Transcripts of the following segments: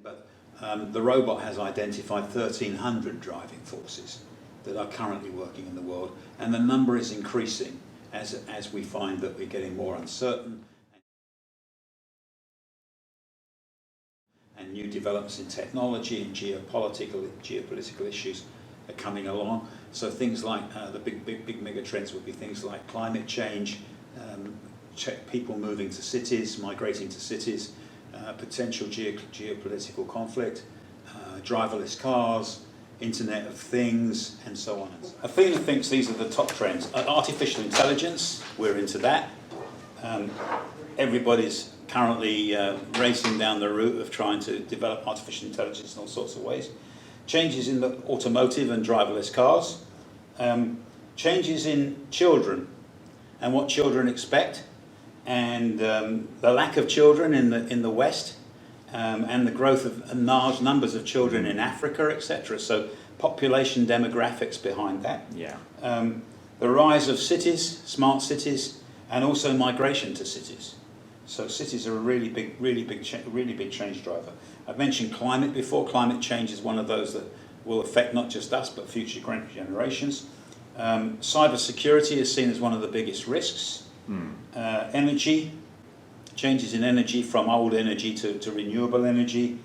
But the robot has identified 1,300 driving forces that are currently working in the world, and the number is increasing as we find that we're getting more uncertain, and new developments in technology and geopolitical issues are coming along. So things like the big mega trends would be things like climate change, people moving to cities, migrating to cities, potential geopolitical conflict, driverless cars, Internet of Things, and so on. Athena thinks these are the top trends. Artificial intelligence, we're into that. Everybody's currently racing down the route of trying to develop artificial intelligence in all sorts of ways. Changes in the automotive and driverless cars. Changes in children and what children expect, and the lack of children in the West, and the growth of large numbers of children in Africa, etc. So population demographics behind that. Yeah. The rise of cities, smart cities, and also migration to cities. So cities are a really big change driver. I've mentioned climate before. Climate change is one of those that will affect not just us but future generations. Cyber security is seen as one of the biggest risks. Energy, changes in energy from old energy to renewable energy.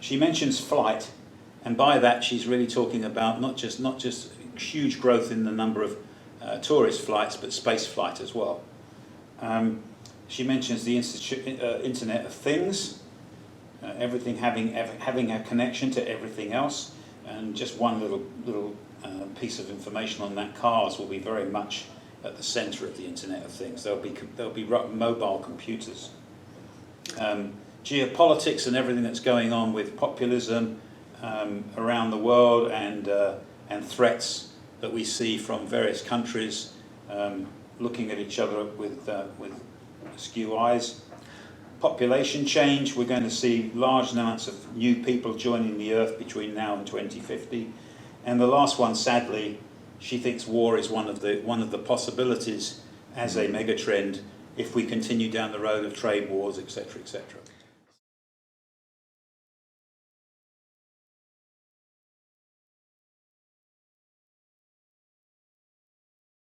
She mentions flight, and by that she's really talking about not just huge growth in the number of tourist flights, but space flight as well. She mentions the Internet of Things, everything having a connection to everything else, and just one little piece of information on that: cars will be very much at the centre of the Internet of Things. There'll be mobile computers. Geopolitics and everything that's going on with populism around the world, and threats that we see from various countries looking at each other with askew eyes. Population change, we're going to see large amounts of new people joining the Earth between now and 2050. And the last one, sadly, she thinks war is one of the possibilities as a megatrend if we continue down the road of trade wars, etc., etc.